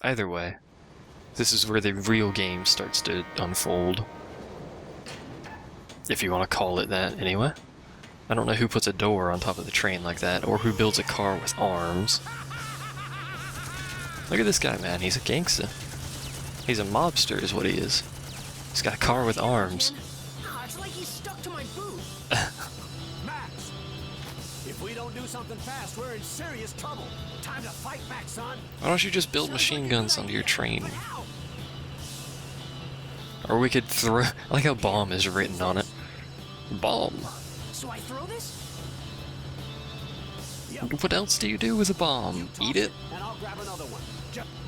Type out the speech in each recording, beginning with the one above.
Either way, this is where the real game starts to unfold. If you want to call it that, anyway. I don't know who puts a door on top of the train like that, or who builds a car with arms. Look at this guy, man. He's a gangster. He's a mobster is what he is. He's got a car with arms. It's like he's stuck to my boot. Max, if we don't do something fast, we're in serious trouble. Time to fight back, son. Why don't you just build machine guns onto your train? Or we could throw... I like how bomb is written on it. Bomb. So I throw this? What else do you do with a bomb? Eat it? And I'll grab another one.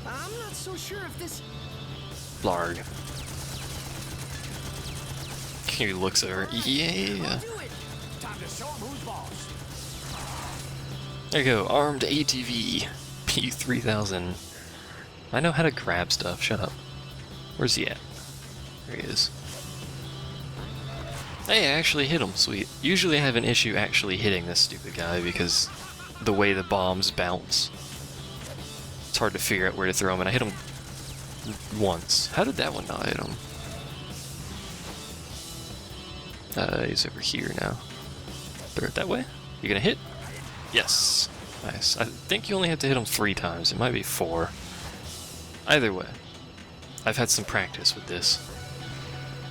I'm not so sure if this... Blarg. He looks over. Yeah. Time to show him who's boss. There you go. Armed ATV. P3000. I know how to grab stuff. Shut up. Where's he at? There he is. Hey, I actually hit him. Sweet. Usually I have an issue actually hitting this stupid guy because the way the bombs bounce. It's hard to figure out where to throw him, and I hit him once. How did that one not hit him? He's over here now. Throw it that way? You gonna hit? Yes. Nice. I think you only have to hit him 3 times. It might be 4. Either way. I've had some practice with this.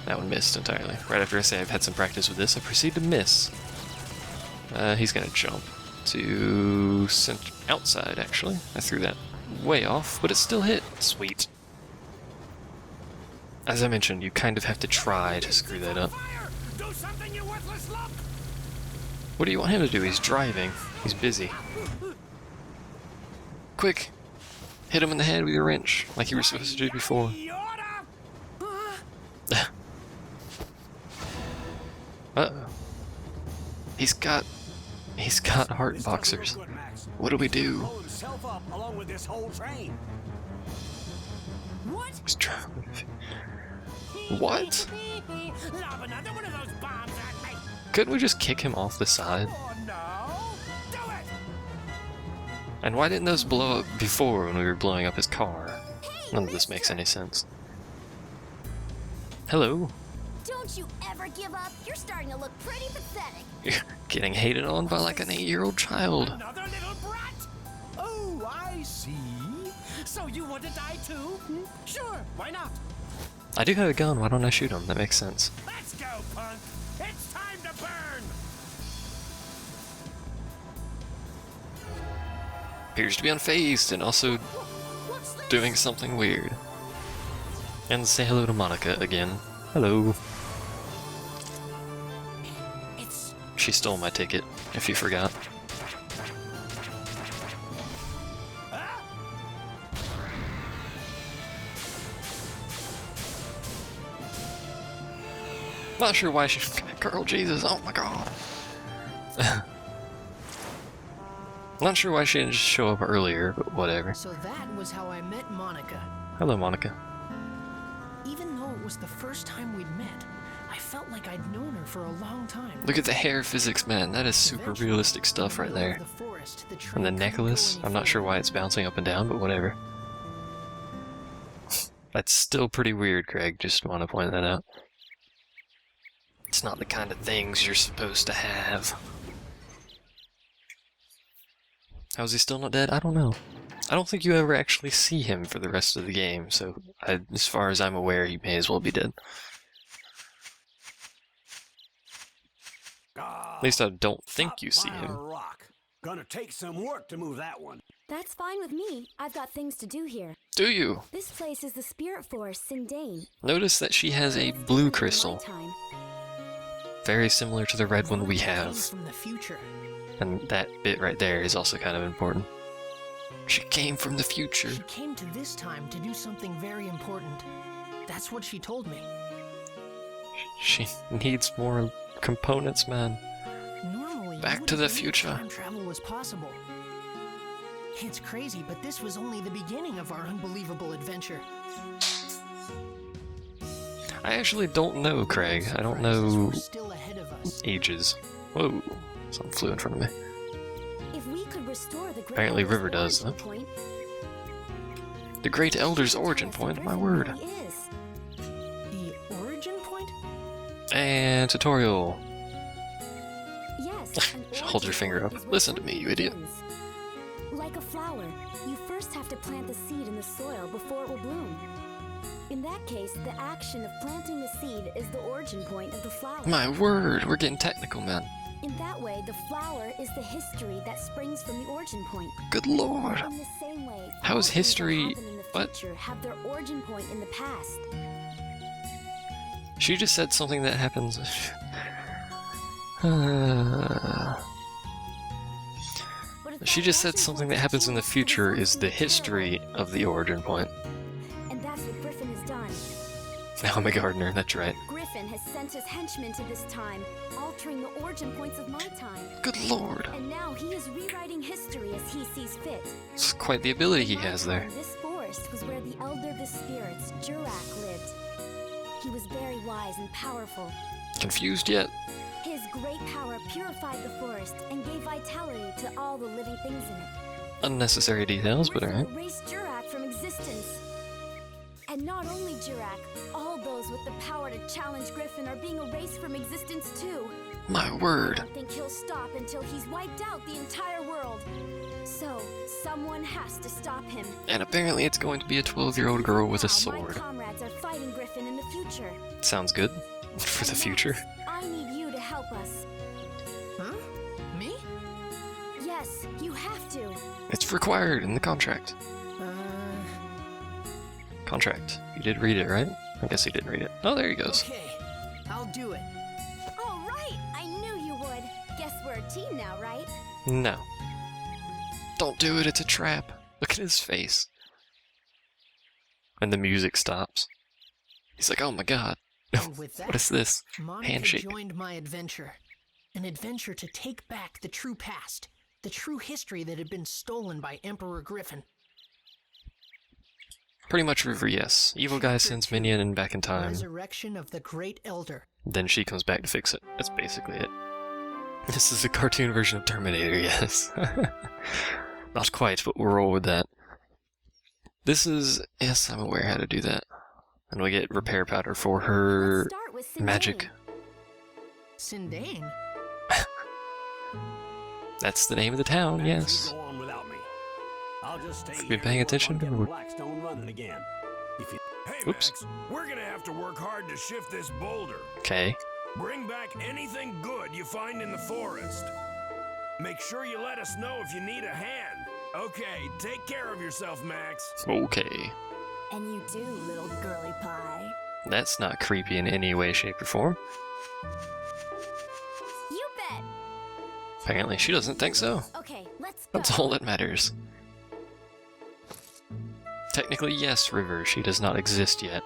That one missed entirely. Right after I say I've had some practice with this, I proceed to miss. He's gonna jump to outside, actually. I threw that way off, but it still hit. Sweet. As I mentioned, you kind of have to try to screw that up. Do something, you worthless lump. What do you want him to do? He's driving. He's busy. Quick! Hit him in the head with your wrench, like you were supposed to do before. Uh-oh. He's got heart boxers. What do we do? What? He's trying. What? Couldn't we just kick him off the side? And why didn't those blow up before when we were blowing up his car? None of this makes any sense. Hello. Don't you ever give up. You're starting to look pretty pathetic. You're getting hated on by like an 8-year-old child. Another little brat? Oh, I see. So you want to die too? Sure, why not? I do have a gun, why don't I shoot him? That makes sense. Let's go, punk. It's time to burn. Appears to be unfazed and also doing something weird. And say hello to Monica again. Hello. She stole my ticket, if you forgot. Not sure why she... Girl, Jesus, oh my god. Not sure why she didn't just show up earlier, but whatever. So that was how I met Monica. Hello, Monica. Even though it was the first time we'd met, I felt like I'd known her for a long time. Look at the hair physics, man. That is super realistic stuff right there. And the necklace, I'm not sure why it's bouncing up and down, but whatever. That's still pretty weird, Craig. Just want to point that out. It's not the kind of things you're supposed to have. How is he still not dead? I don't know. I don't think you ever actually see him for the rest of the game, so as far as I'm aware, he may as well be dead. At least I don't think you see him. Rock. Gonna take some work to move that one. That's fine with me. I've got things to do here. Do you? This place is the Spirit Forest, Sindane. Notice that she has a blue crystal. Very similar to the red one we have. From the future. And that bit right there is also kind of important. She came from the future. She came to this time to do something very important. That's what she told me. She needs more components, man. Normally, Back to the future. Time travel was possible. It's crazy, but this was only the beginning of our unbelievable adventure. I actually don't know, Craig. I don't know Still ahead of us. ages. Whoa, something flew in front of me. If we could restore the Apparently River does, huh? point, The Great Elder's origin point, my word. Really is. The origin point? And tutorial. Yes. an Hold your origin finger point up. is where Listen to me, something you idiot. begins. Like a flower, you first have to plant the seed in the soil before it will bloom. In that case, the action of planting the seed is the origin point of the flower. My word, we're getting technical, man. In that way, the flower is the history that springs from the origin point. Good lord. In the same way, How is all things that history- happen in the what? future have their origin point in the past. She just said something that happens. But if She that just said origin something point that happens in the continues, it future results is in the a terrible history end. of the origin point. And that's what Griffin has done. Now I'm a gardener, that's right. Griffin has sent his henchmen to this time, altering the origin points of my time. Good lord. And now he is rewriting history as he sees fit. It's quite the ability he In my has there. time, this forest was where the elder of the spirits, Jurak, lived. He was very wise and powerful. Confused yet? His great power purified the forest and gave vitality to all the living things in it. Unnecessary details, but Griffin alright. erased Jurak from existence. And not only Jurak, all those with the power to challenge Griffin are being erased from existence too. My I word. don't think he'll stop until he's wiped out the entire world. So, someone has to stop him. And apparently it's going to be a 12-year-old girl with a Now, sword. My comrades are fighting Griffin in the future. Sounds good. For the And future. Max, I need you to help us. Huh? Me? Yes, you have to. It's required in the contract. Contract. You did read it, right? I guess he didn't read it. Oh, there he goes. Okay. I'll do it. All right, I knew you would. Guess we're a team now, right? No. Don't do it, it's a trap. Look at his face. And the music stops. He's like, oh my god. And with that, What is this? Monica Handshake. joined my adventure. An adventure to take back the true past, the true history that had been stolen by Emperor Griffin. Pretty much River, yes. Evil guy sends Minion and back in time. Resurrection of the Great Elder. Then she comes back to fix it. That's basically it. This is a cartoon version of Terminator, yes. Not quite, but we'll roll with that. This is... Yes, I'm aware how to do that. And we get repair powder for her Let's start with Sindane. magic. Sindane? That's the name of the town, Max, yes. you go on without me. I'll just stay Been here paying and work attention on to getting what- Blackstone running again. If you... Hey, Oops. Max, we're gonna have to work hard to shift this boulder. Okay. Bring back anything good you find in the forest. Make sure you let us know if you need a hand. Okay, take care of yourself, Max. Okay. And you do, little girly pie. That's not creepy in any way, shape, or form. You bet. Apparently she doesn't think so. Okay, let's go. That's all that matters. Technically, yes, River. She does not exist yet.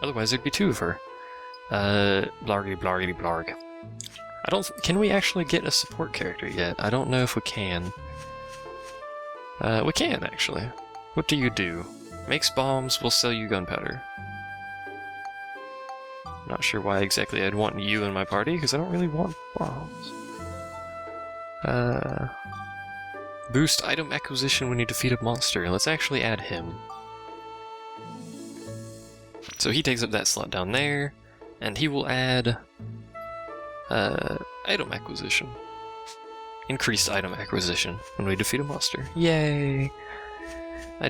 Otherwise, there'd be two of her. Blargy, blargy, blarg. I don't... Can we actually get a support character yet? I don't know if we can. We can, actually. What do you do? Makes bombs, will sell you gunpowder. Not sure why exactly I'd want you in my party, because I don't really want bombs. Boost item acquisition when you defeat a monster. Let's actually add him. So he takes up that slot down there, and he will add item acquisition. Increased item acquisition when we defeat a monster. Yay! I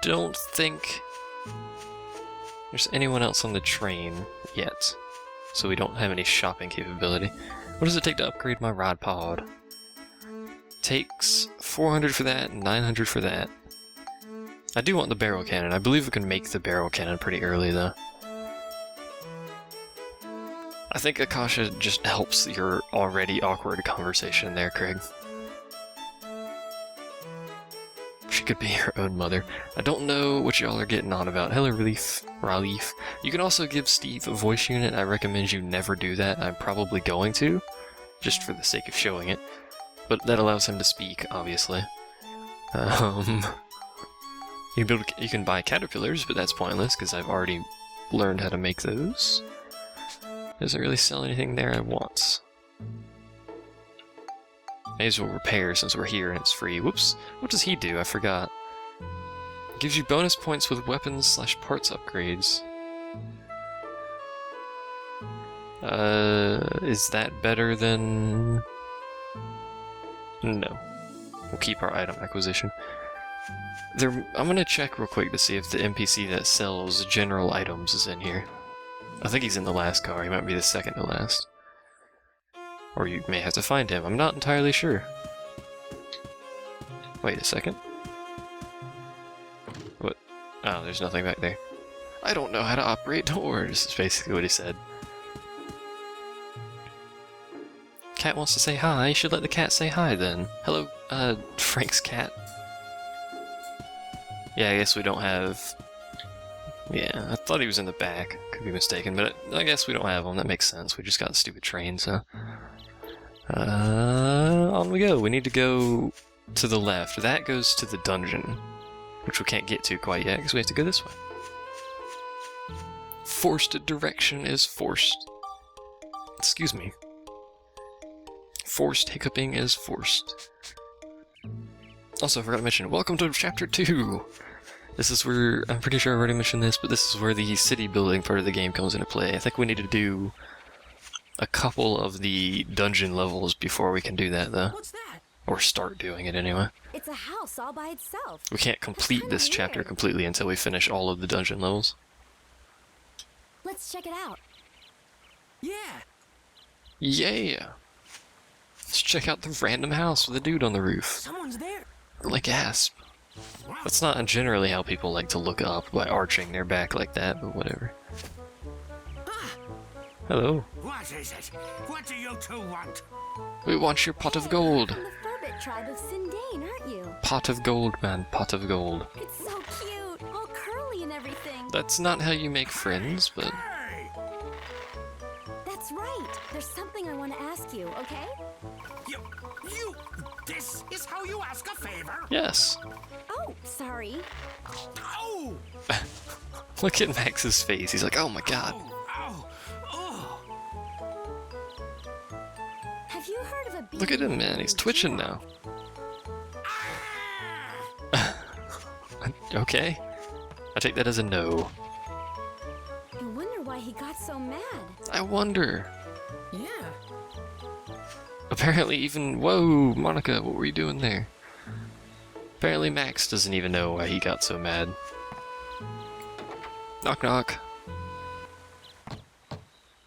don't think there's anyone else on the train yet, so we don't have any shopping capability. What does it take to upgrade my rod pod? Takes 400 for that, 900 for that. I do want the barrel cannon. I believe we can make the barrel cannon pretty early, though. I think Akasha just helps your already awkward conversation there, Craig. She could be her own mother. I don't know what y'all are getting on about. Hello, Relief. You can also give Steve a voice unit. I recommend you never do that. I'm probably going to, just for the sake of showing it. But that allows him to speak, obviously. You can buy caterpillars, but that's pointless because I've already learned how to make those. Doesn't really sell anything there I want. May as well repair since we're here and it's free. Whoops. What does he do? I forgot. Gives you bonus points with weapons / parts upgrades. Is that better than... No. We'll keep our item acquisition. I'm gonna check real quick to see if the NPC that sells general items is in here. I think he's in the last car, he might be the second to last. Or you may have to find him, I'm not entirely sure. Wait a second. What? Oh, there's nothing back there. I don't know how to operate doors, is basically what he said. Cat wants to say hi, you should let the cat say hi then. Hello, Frank's cat. Yeah, I guess we don't have... Yeah, I thought he was in the back. Could be mistaken, but I guess we don't have him. That makes sense. We just got a stupid train, so... on we go. We need to go to the left. That goes to the dungeon, which we can't get to quite yet, because we have to go this way. Forced direction is forced. Excuse me. Forced hiccuping is forced. Also, I forgot to mention, welcome to Chapter 2! This is where, I'm pretty sure I already mentioned this, but this is where the city building part of the game comes into play. I think we need to do a couple of the dungeon levels before we can do that, though. What's that? Or start doing it, anyway. It's a house all by itself. We can't complete this chapter completely until we finish all of the dungeon levels. Let's check it out. Yeah. Yeah! Let's check out the random house with a dude on the roof. Someone's there. Like gasp. That's not generally how people like to look up, by arching their back like that, but whatever. Hello. What is it? What do you two want? We want your pot of gold. From the Furbit tribe of Sindane, aren't you? Pot of gold, man. Pot of gold. It's so cute, all curly and everything. That's not how you make friends, but... Hey! That's right. There's something I want to ask you, okay? This is how you ask a favor? Yes. Oh, sorry. Oh! Look at Max's face. He's like, oh my god. Oh! Oh! Have you heard of a bee? Look at him, man. He's twitching now. Okay. I take that as a no. I wonder why he got so mad. I wonder. Yeah. Apparently even... Whoa, Monica, what were you doing there? Apparently Max doesn't even know why he got so mad. Knock knock.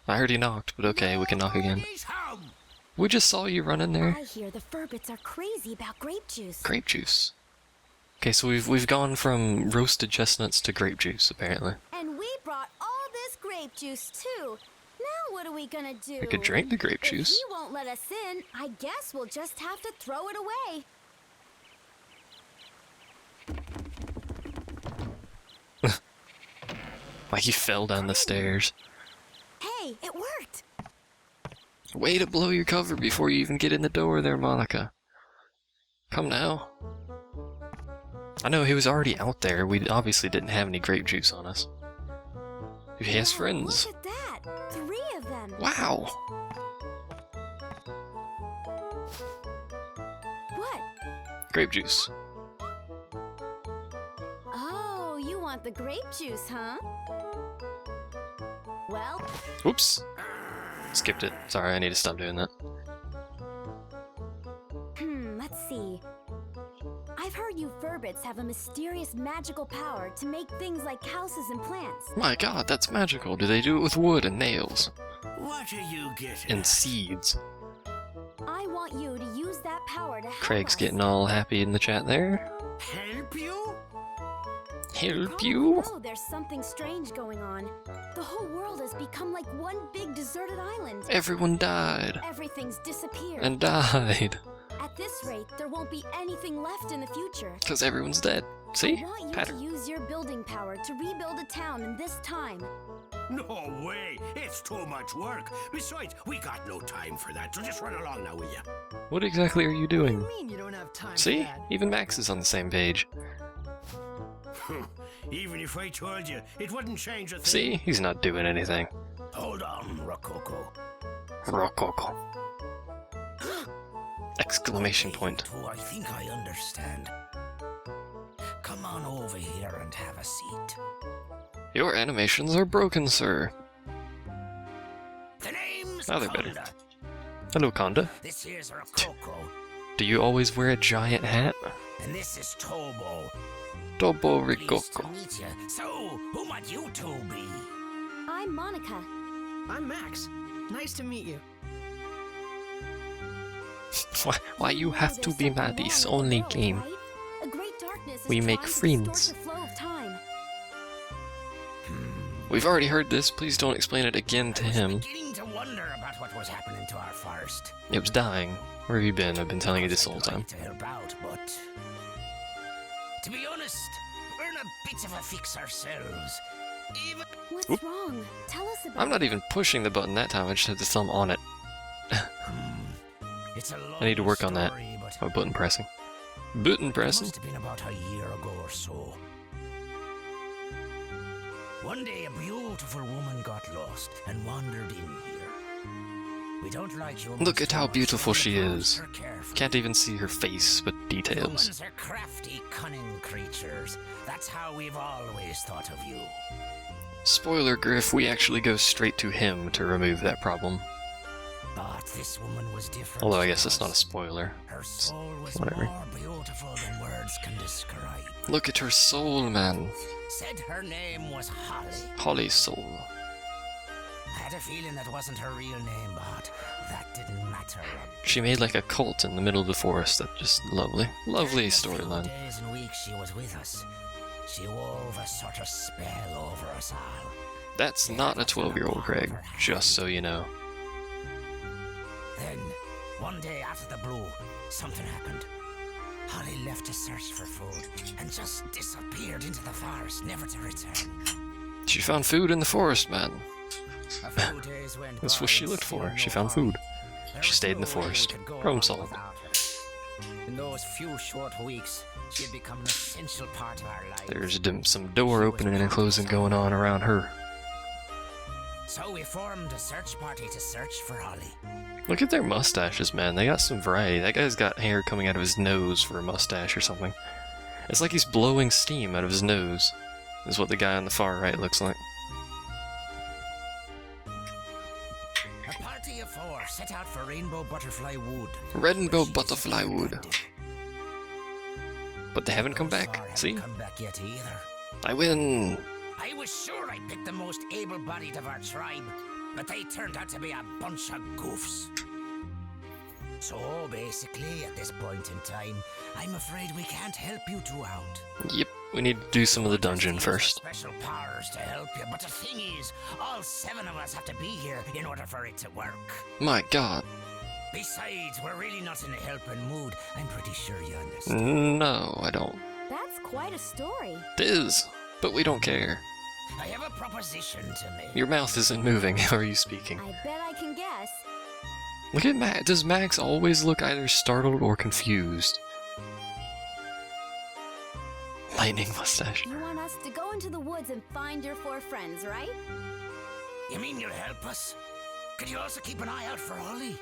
I heard he knocked, but okay, we can knock again. He's home! We just saw you run in there. I hear the Furbits are crazy about grape juice. Grape juice. Okay, so we've gone from roasted chestnuts to grape juice, apparently. And we brought all this grape juice too. Now what are we gonna do? We could drink the grape juice. If he won't let us in, I guess we'll just have to throw it away. Like he fell down the stairs. Hey, it worked. Way to blow your cover before you even get in the door there, Monica. Come now. I know he was already out there. We obviously didn't have any grape juice on us. He has friends. Look at that. 3 of them. Wow. What? Grape juice. Oh, you want the grape juice, huh? Well, Oops. Skipped it. Sorry, I need to stop doing that. let's see. I've heard you Furbits have a mysterious magical power to make things like houses and plants. My god, that's magical. Do they do it with wood and nails? What are you getting? And seeds. I want you to use that power to help Craig's us. getting all happy in the chat there. Help you? Help I you? know there's something strange going on. The whole world has become like one big deserted island. Everyone died. Everything's disappeared. And died. At this rate, there won't be anything left in the future. Because everyone's dead. See? I want you Pattern. to use your building power to rebuild a town in this time. No way! It's too much work. Besides, we got no time for that, so just run along now, will ya? What exactly are you What do doing? you mean you don't have time See? for that? Even Max is on the same page. Even if I told you, it wouldn't change a thing. See? He's not doing anything. Hold on, Rococo. Rococo. Exclamation point. Oh, I think I understand. Come on. on over here and have a seat. Your animations are broken, sir. The name's Now they're better. Conda. Hello, Conda. This here's Rococo, Do you always wear a giant hat? and this is Tobo. Tobo Pleased to Ricoco. meet you. So, who might you two be? I'm Monica. I'm Max. Nice to meet you. Why you have to There's be something mad? wrong It's with the only world, game. right? A great darkness is We make trying to friends. distort the flow of time. We've already heard this. Please don't explain it again to him. Beginning to wonder about what was happening to our forest. It was dying. Where have you been? I've been telling you this the whole I'd time. like to help out, but to be honest, we're in a bit of a fix ourselves. Even What's Oop. wrong? Tell us about I'm not even pushing the button that time. I just have the thumb on it. it's a long I need to work on that. story, but Oh, button pressing. Button it pressing? must have been about a year ago or so. One day, a beautiful woman got lost and wandered in here. We don't like humans Look at too how much, beautiful so we she approached is. her carefully. Can't even see her face, but details. Humans are crafty, cunning creatures. That's how we've always thought of you. Spoiler, Griff, we actually go straight to him to remove that problem. But this woman was different. Although I guess from it's not a us. spoiler. Her soul was whatever. more beautiful than words can describe. Look at her soul, man. Said her name was Holly. Holly soul. I had a feeling that wasn't her real name, but that didn't matter. She made like a cult in the middle of the forest. That's just lovely. Lovely The few storyline. days and weeks she was with us, she wove a sort of spell over us all. That's not a 12-year-old, Craig. Just so you know. Then, one day out of the blue, something happened. Holly left to search for food and just disappeared into the forest, never to return. She found food in the forest, man. A few days went That's by what she and looked still for. no She found Holly. food. There She was stayed in the no way we forest. could go Problem on solved. without her. In those few short weeks, she had become an essential part of our lives. There's some door opening and closing going on around her. So we formed a search party to search for Holly. Look at their mustaches, man. They got some variety. That guy's got hair coming out of his nose for a mustache or something. It's like he's blowing steam out of his nose, is what the guy on the far right looks like. A party of 4 set out for Rainbow Butterfly Wood. Rainbow She Butterfly disappeared. Wood. But they haven't come Those back. 4 haven't See? come back yet either. I win! I was sure I picked the most able-bodied of our tribe, but they turned out to be a bunch of goofs. So basically, at this point in time, I'm afraid we can't help you two out. Yep, we need to do some of the dungeon Use first. Special powers to help you, but the thing is, all 7 of us have to be here in order for it to work. My god. Besides, we're really not in a helping mood. I'm pretty sure you understand. No, I don't. That's quite a story. It is, but we don't care. I have a proposition to make. Your mouth isn't moving. How are you speaking? I bet I can guess. Look at Max. Does Max always look either startled or confused? Lightning mustache. You want us to go into the woods and find your 4 friends, right? You mean you'll help us? Could you also keep an eye out for Holly?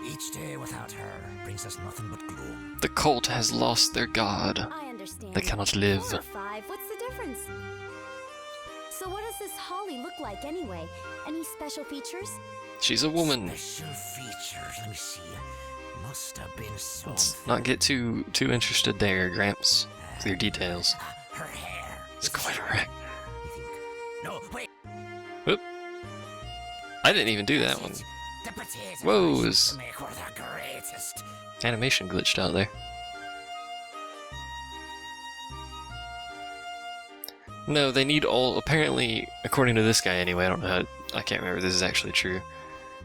Each day without her brings us nothing but gloom. The cult has lost their god. I understand. They cannot live. 4 or 5, what's the difference? So what does this Holly look like anyway? Any special features? She's a woman. Special features, let me see. Must have been some. Let's not get too interested there, Gramps. With your details. Her hair. It's quite a wreck. I think. No, wait. Whoop. I didn't even do that one. The potato Whoa, I used is- to make were the greatest. Animation glitched out there. No, they need all. Apparently, according to this guy anyway, I don't know how. I can't remember if this is actually true.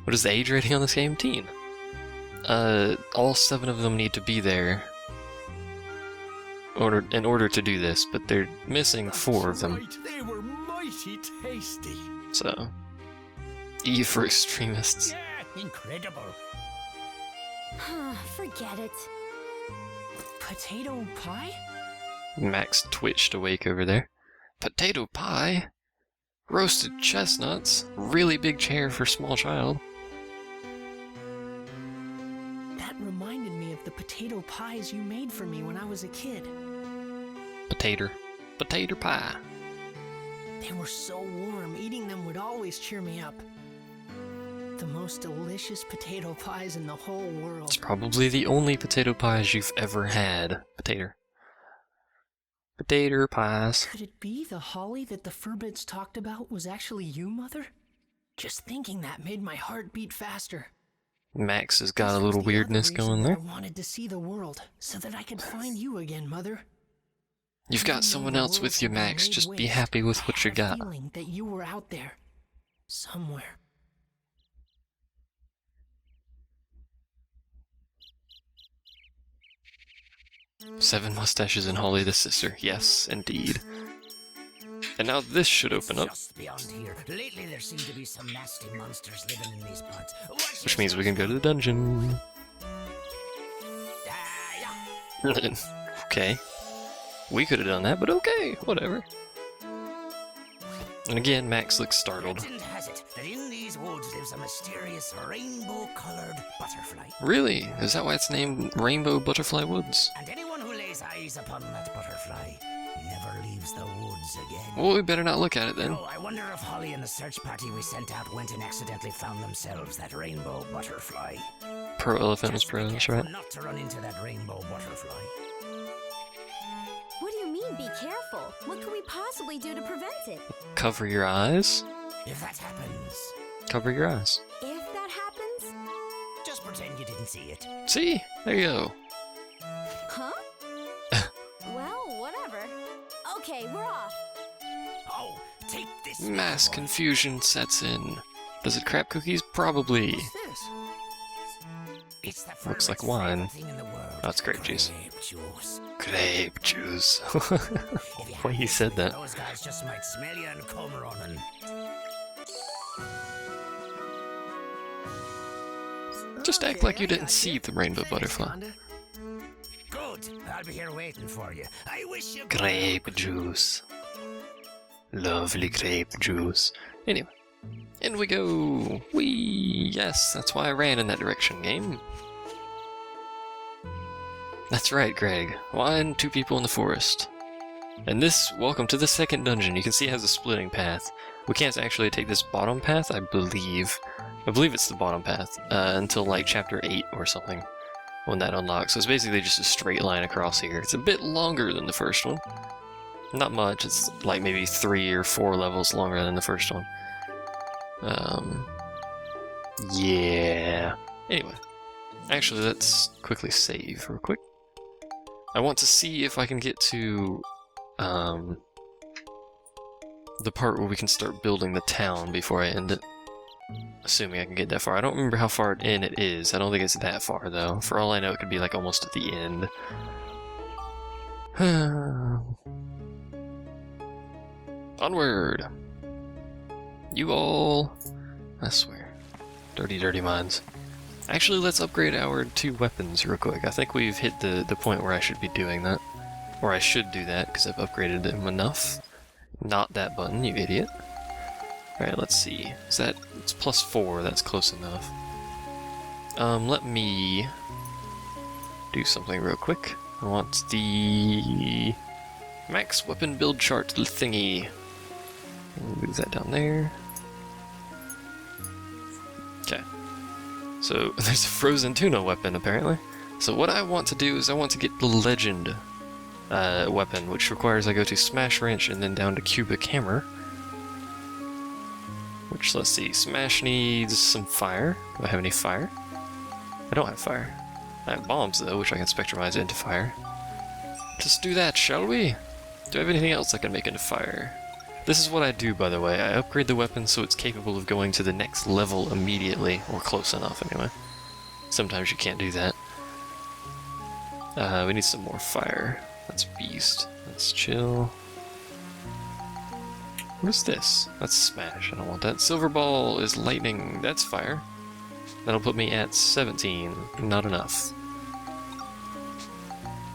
What is the age rating on this game? Teen. All 7 of them need to be there in order to do this, but they're missing 4 of them. Right, they were mighty tasty. So, E for extremists. Yeah, incredible. Forget it. Potato pie? Max twitched awake over there. Potato pie? Roasted chestnuts? Really big chair for small child? That reminded me of the potato pies you made for me when I was a kid. Potato pie. They were so warm, eating them would always cheer me up. The most delicious potato pies in the whole world. It's probably the only potato pies you've ever had. Potato pies. Could it be the Holly that the Furbits talked about was actually you, Mother? Just thinking that made my heart beat faster. Max has got a This little was the weirdness other reason going that there. I wanted to see the world, so that I could find you again, Mother. You've got someone else with you, Max. Just be happy with what you got. Feeling that you were out there, somewhere. Seven mustaches and Holly the sister. Yes, indeed. And now this should open up, Just beyond here. Lately there seem to be some nasty monsters living in these parts. which means we can go to the dungeon. Okay. We could have done that, but okay, whatever. And again, Max looks startled. Legend has it that in these woods lives a mysterious rainbow-colored butterfly. Really? Is that why it's named Rainbow Butterfly Woods? And anyone who lays eyes upon that butterfly never leaves the woods again. Well, we better not look at it then. Oh, I wonder if Holly and the search party we sent out went and accidentally found themselves that rainbow butterfly. Pro Elephant was Just be pro, that's careful right. not to run into that rainbow butterfly. What do you mean, be careful? What could we possibly do to prevent it? Cover your eyes. If that happens, Cover your eyes. If that happens? just pretend you didn't see it. See? There you go. Huh? Well, whatever. Okay, we're off. Oh, take this. Mass boy. confusion sets in. Does it crap cookies? Probably. What's this? It's the Looks like Furbit's wine. favorite thing in the world. That's grape juice. Grape juice. Grape juice. If you Why have you this said with that? Those guys just might smell you and come running. Just act like you didn't see the rainbow butterfly. Good. I'll be here waiting for you. I wish you. Grape juice. Lovely grape juice. Anyway, in we go. Whee! Yes, that's why I ran in that direction, game. That's right, Greg. One, two people in the forest. And this, welcome to the second dungeon. You can see it has a splitting path. We can't actually take this bottom path, I believe. I believe it's the bottom path, until like chapter 8 or something, when that unlocks. So it's basically just a straight line across here. It's a bit longer than the first one. Not much, it's like maybe 3 or 4 levels longer than the first one. Yeah. Anyway, actually let's quickly save real quick. I want to see if I can get to, the part where we can start building the town before I end it. Assuming I can get that far. I don't remember how far in it is. I don't think it's that far, though. For all I know, it could be like almost at the end. Onward! You all... I swear. Dirty, dirty minds. Actually, let's upgrade our 2 weapons real quick. I think we've hit the point where I should be doing that. Or I should do that, because I've upgraded them enough. Not that button, you idiot. Alright, let's see. Is that... It's +4, that's close enough. Let me... do something real quick. I want the... max weapon build chart thingy. Move that down there. Okay. So, there's a frozen tuna weapon, apparently. So what I want to do is I want to get the legend weapon, which requires I go to Smash Wrench and then down to Cubic Hammer. Which, let's see, Smash needs some fire. Do I have any fire? I don't have fire. I have bombs, though, which I can spectrumize into fire. Let's do that, shall we? Do I have anything else I can make into fire? This is what I do, by the way. I upgrade the weapon so it's capable of going to the next level immediately, or close enough, anyway. Sometimes you can't do that. We need some more fire. That's beast. That's chill. What is this? That's smash. I don't want that. Silver ball is lightning. That's fire. That'll put me at 17. Not enough.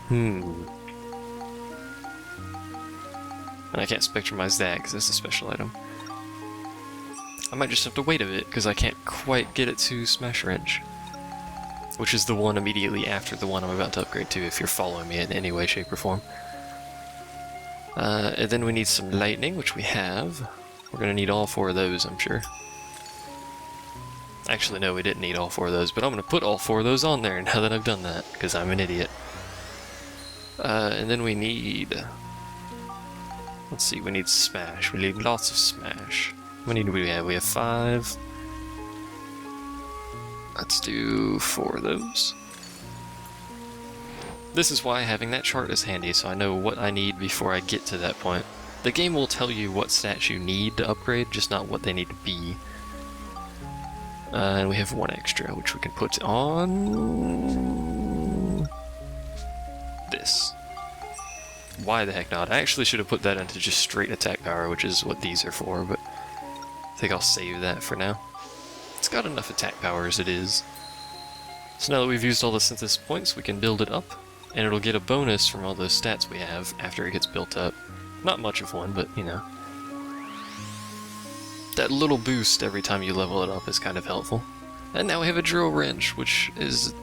And I can't spectrumize that because that's a special item. I might just have to wait a bit because I can't quite get it to Smash Wrench. Which is the one immediately after the one I'm about to upgrade to, if you're following me in any way, shape, or form. And then we need some lightning, which we have. We're going to need all 4 of those, I'm sure. Actually, no, we didn't need all 4 of those, but I'm going to put all 4 of those on there now that I've done that, because I'm an idiot. And then we need... Let's see, we need smash. We need lots of smash. How many do we have? We have 5. Let's do 4 of those. This is why having that chart is handy, so I know what I need before I get to that point. The game will tell you what stats you need to upgrade, just not what they need to be. And we have 1 extra, which we can put on... this. Why the heck not? I actually should have put that into just straight attack power, which is what these are for, but I think I'll save that for now. It's got enough attack power as it is. So now that we've used all the synthesis points, we can build it up, and it'll get a bonus from all those stats we have after it gets built up. Not much of one, but you know. That little boost every time you level it up is kind of helpful. And now we have a drill wrench, which is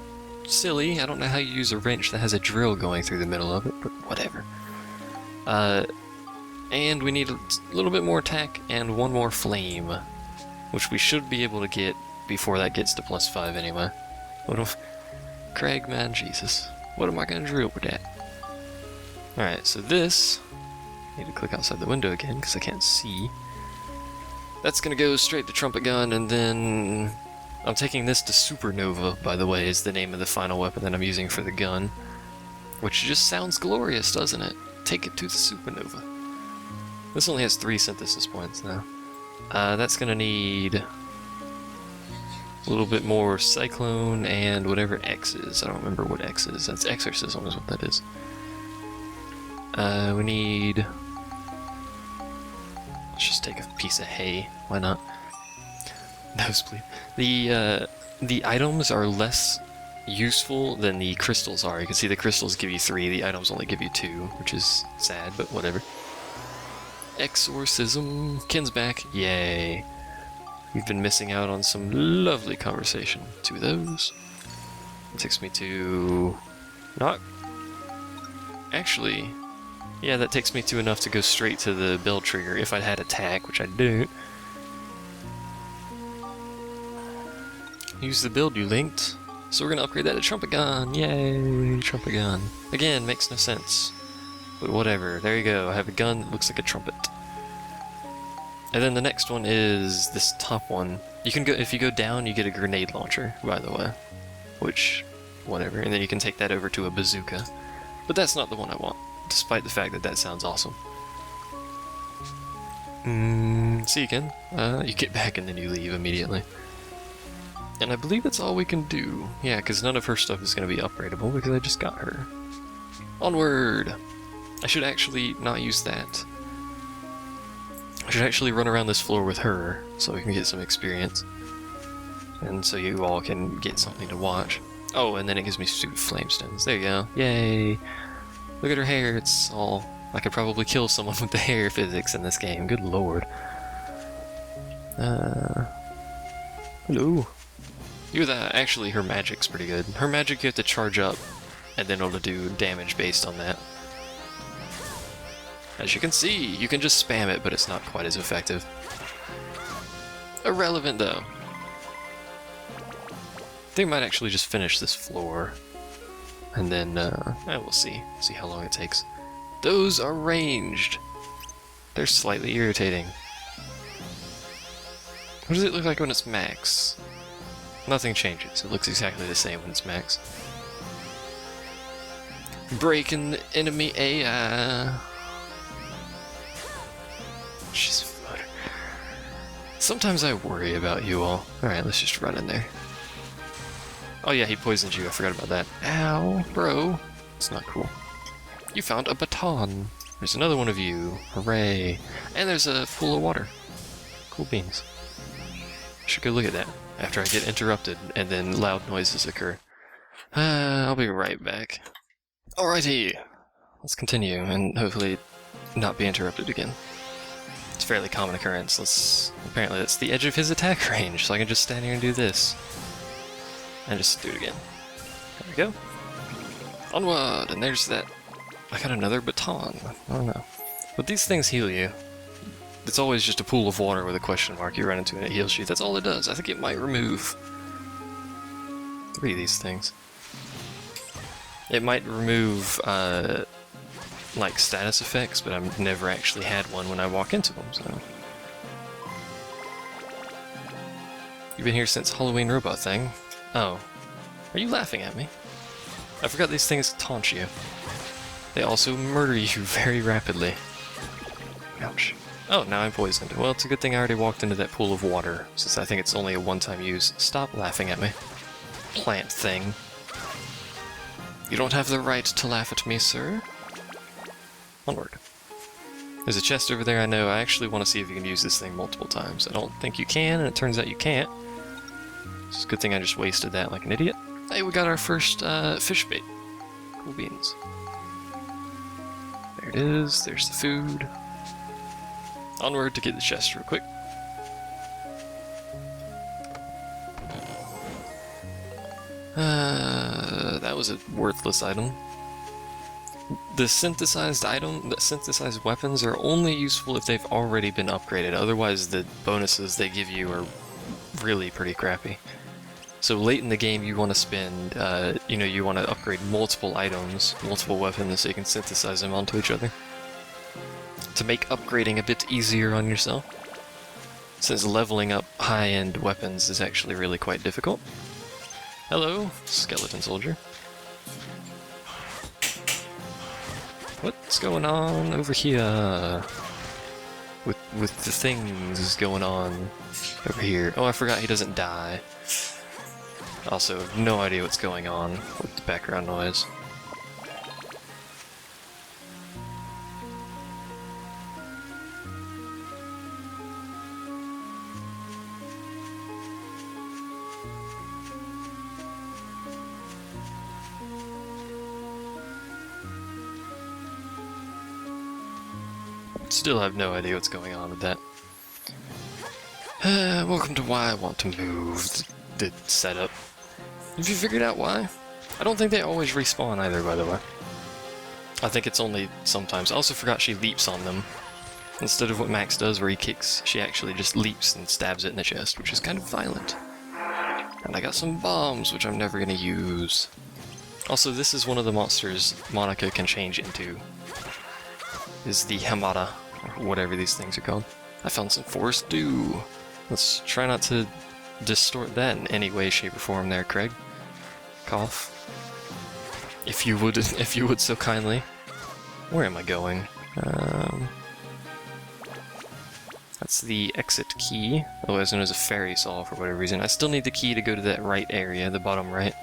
silly. I don't know how you use a wrench that has a drill going through the middle of it, but whatever. And we need a little bit more attack and 1 more flame, which we should be able to get before that gets to +5 anyway. What if... Craig, man, Jesus. What am I going to drill with that? Alright, so this... I need to click outside the window again, because I can't see. That's going to go straight to trumpet gun, and then... I'm taking this to Supernova, by the way, is the name of the final weapon that I'm using for the gun. Which just sounds glorious, doesn't it? Take it to the Supernova. This only has 3 synthesis points now. That's going to need... a little bit more Cyclone and whatever X is. I don't remember what X is. That's Exorcism is what that is. We need... Let's just take a piece of hay. Why not? Nosebleed. The items are less useful than the crystals are. You can see the crystals give you 3, the items only give you 2, which is sad, but whatever. Exorcism. Ken's back. Yay. We've been missing out on some lovely conversation. 2 of those. It takes me to... not... Actually... yeah, that takes me to enough to go straight to the build trigger if I'd had attack, which I don't. Use the build you linked. So we're gonna upgrade that to trumpet gun. Yay, trumpet gun. Again, makes no sense. But whatever, there you go. I have a gun that looks like a trumpet. And then the next one is this top one. You can go, if you go down, you get a grenade launcher, by the way. Which, whatever. And then you can take that over to a bazooka. But that's not the one I want, despite the fact that that sounds awesome. See you again. You get back and then you leave immediately. And I believe that's all we can do. Yeah, because none of her stuff is going to be upgradable because I just got her. Onward! I should actually not use that. I should actually run around this floor with her so we can get some experience. And so you all can get something to watch. Oh, and then it gives me suit flamestones. There you go. Yay! Look at her hair. It's all... I could probably kill someone with the hair physics in this game. Good lord. Hello. Actually, her magic's pretty good. Her magic you have to charge up, and then it'll do damage based on that. As you can see, you can just spam it, but it's not quite as effective. Irrelevant, though. I think I might actually just finish this floor. And then, we'll see. See how long it takes. Those are ranged! They're slightly irritating. What does it look like when it's max? Nothing changes. It looks exactly the same when it's max. Breaking the enemy AI. She's fun. Sometimes I worry about you all. Alright, let's just run in there. Oh yeah, he poisoned you. I forgot about that. Ow, bro. It's not cool. You found a baton. There's another one of you. Hooray. And there's a pool of water. Cool beans. Should go look at that after I get interrupted and then loud noises occur. I'll be right back. Alrighty. Let's continue and hopefully not be interrupted again. It's a fairly common occurrence. Apparently that's the edge of his attack range, so I can just stand here and do this. And just do it again. There we go. Onward! And there's that... I got another baton. I don't know. But these things heal you. It's always just a pool of water with a question mark you run into and it heals you. That's all it does. I think it might remove 3 of these things. It might remove, like, status effects, but I've never actually had one when I walk into them, so... You've been here since Halloween robot thing? Oh. Are you laughing at me? I forgot these things taunt you. They also murder you very rapidly. Ouch. Oh, now I'm poisoned. Well, it's a good thing I already walked into that pool of water, since I think it's only a one-time use. Stop laughing at me. Plant thing. You don't have the right to laugh at me, sir. Onward. There's a chest over there, I know. I actually want to see if you can use this thing multiple times. I don't think you can, and it turns out you can't. It's a good thing I just wasted that like an idiot. Hey, we got our first fish bait. Cool beans. There it is. There's the food. Onward to get the chest real quick. That was a worthless item. The synthesized weapons are only useful if they've already been upgraded. Otherwise, the bonuses they give you are really pretty crappy. So late in the game, you want to spend, you want to upgrade multiple items, multiple weapons, so you can synthesize them onto each other. To make upgrading a bit easier on yourself. Since leveling up high-end weapons is actually really quite difficult. Hello, skeleton soldier. What's going on over here? With the things going on over here. Oh, I forgot he doesn't die. Also, no idea what's going on with the background noise. Still have no idea what's going on with that. Welcome to why I want to move the setup. Have you figured out why? I don't think they always respawn either, by the way. I think it's only sometimes. I also forgot she leaps on them. Instead of what Max does where he kicks, she actually just leaps and stabs it in the chest, which is kind of violent. And I got some bombs, which I'm never going to use. Also, this is one of the monsters Monica can change into. Is the Hamada, or whatever these things are called. I found some forest dew. Let's try not to distort that in any way, shape, or form there, Craig. Cough. If you would so kindly. Where am I going? That's the exit key, otherwise known as a fairy saw for whatever reason. I still need the key to go to that right area, the bottom right.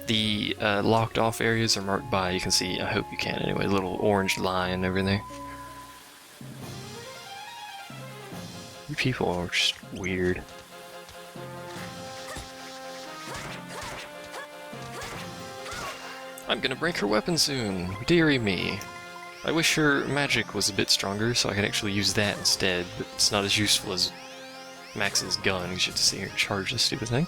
The locked off areas are marked by, you can see, I hope you can anyway, little orange line over there. You people are just weird. I'm gonna break her weapon soon, dearie me. I wish her magic was a bit stronger so I could actually use that instead, but it's not as useful as Max's gun. You should see her charge this stupid thing.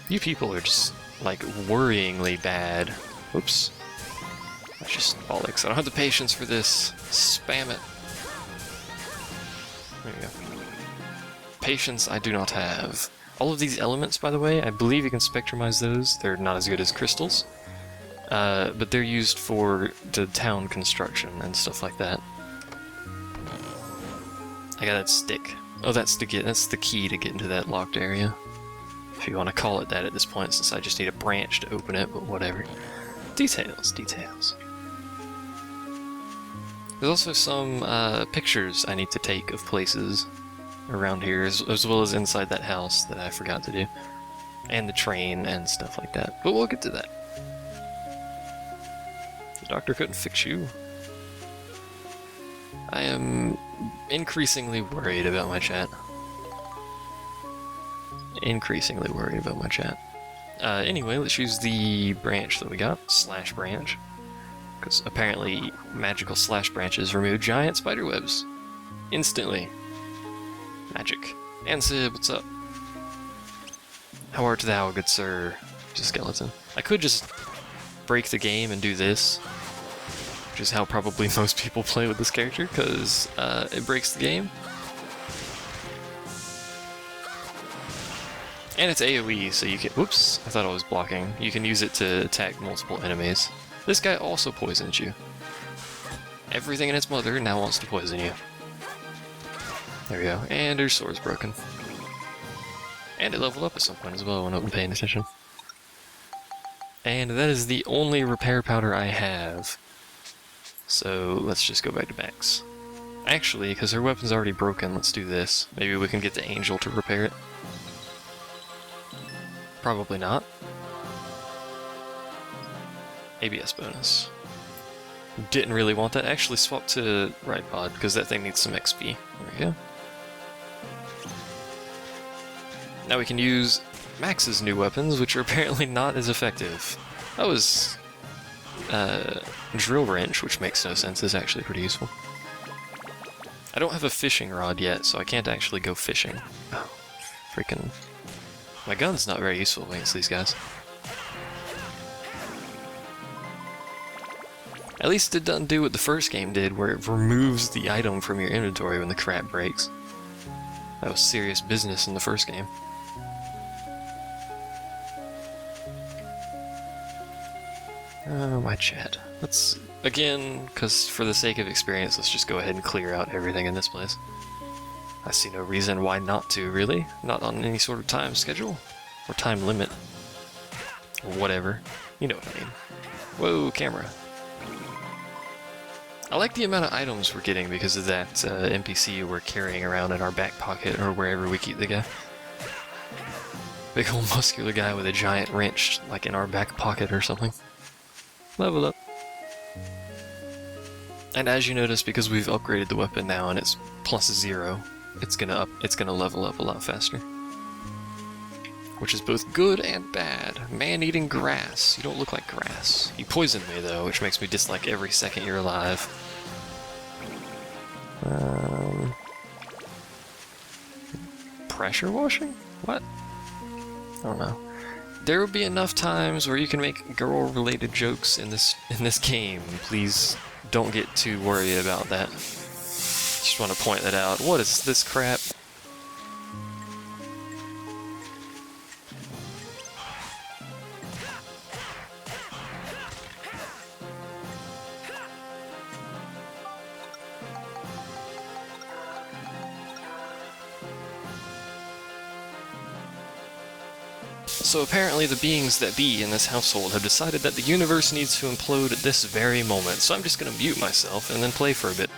You people are just, like, worryingly bad. Oops. That's just bollocks. I don't have the patience for this. Spam it. There you go. Patience I do not have. All of these elements, by the way, I believe you can spectrumize those. They're not as good as crystals. But they're used for the town construction and stuff like that. I got that stick. Oh, that's the key to get into that locked area. If you want to call it that at this point, since I just need a branch to open it, but whatever. Details, details. There's also some pictures I need to take of places around here, as well as inside that house that I forgot to do. And the train and stuff like that. But we'll get to that. The doctor couldn't fix you. I am increasingly worried about my chat. Increasingly worried about my chat. Anyway, let's use the branch that we got. Slash branch. Because apparently magical slash branches remove giant spider webs. Instantly. Magic. And Sib, what's up? How art thou, good sir? He's a skeleton. I could just break the game and do this, which is how probably most people play with this character, because it breaks the game. And it's AoE, so you can... Whoops, I thought I was blocking. You can use it to attack multiple enemies. This guy also poisons you. Everything in its mother now wants to poison you. There we go. And her sword's broken. And it leveled up at some point as well when I wasn't paying attention. And that is the only repair powder I have. So let's just go back to Max. Actually, because her weapon's already broken, let's do this. Maybe we can get the Angel to repair it. Probably not. ABS bonus. Didn't really want that. Actually swap to Ride Pod, because that thing needs some XP. There we go. Now we can use Max's new weapons, which are apparently not as effective. That was... Drill Wrench, which makes no sense, is actually pretty useful. I don't have a fishing rod yet, so I can't actually go fishing. Oh, freaking... My gun's not very useful against these guys. At least it doesn't do what the first game did, where it removes the item from your inventory when the crap breaks. That was serious business in the first game. My chat. Let's, again, because for the sake of experience, let's just go ahead and clear out everything in this place. I see no reason why not to, really. Not on any sort of time schedule. Or time limit. Or whatever. You know what I mean. Whoa, camera. I like the amount of items we're getting because of that NPC we're carrying around in our back pocket or wherever we keep the guy. Big old muscular guy with a giant wrench, like in our back pocket or something. Level up. And as you notice, because we've upgraded the weapon now and it's +0, it's gonna level up a lot faster. Which is both good and bad. Man eating grass. You don't look like grass. You poisoned me though, which makes me dislike every second you're alive. Pressure washing? What? I don't know. There will be enough times where you can make girl-related jokes in this game. Please don't get too worried about that. Just want to point that out. What is this crap? So apparently the beings that be in this household have decided that the universe needs to implode at this very moment, so I'm just gonna mute myself and then play Furbit.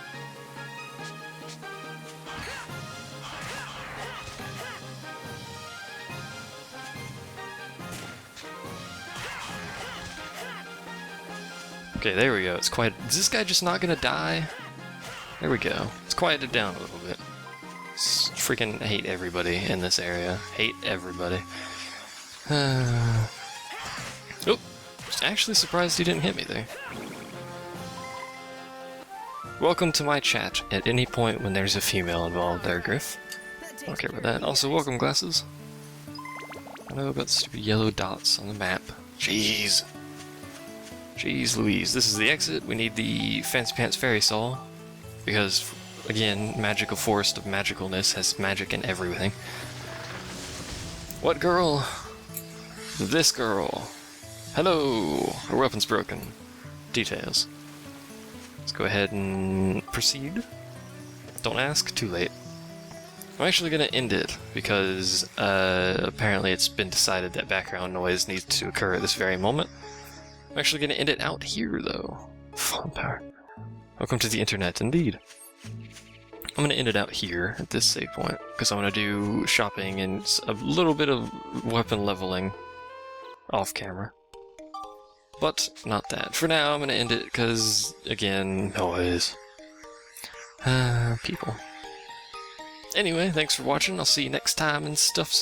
Okay, there we go. It's quiet. Is this guy just not gonna die? There we go. It's quieted down a little bit. Freaking hate everybody in this area. Hate everybody. Oh, actually surprised he didn't hit me there. Welcome to my chat at any point when there's a female involved there, Griff. I don't care about that. Also, welcome, glasses. I know about the stupid yellow dots on the map. Jeez. Jeez Louise. This is the exit. We need the Fancy Pants Fairy Saw. Because, again, Magical Forest of Magicalness has magic in everything. What girl? This girl. Hello! Her weapon's broken. Details. Let's go ahead and proceed. Don't ask, too late. I'm actually gonna end it, because apparently it's been decided that background noise needs to occur at this very moment. I'm actually gonna end it out here, though. Fun power. Welcome to the internet, indeed. I'm gonna end it out here at this save point, because I want to do shopping and a little bit of weapon leveling off camera. But not that. For now, I'm gonna end it because, again, noise. People. Anyway, thanks for watching. I'll see you next time and stuff.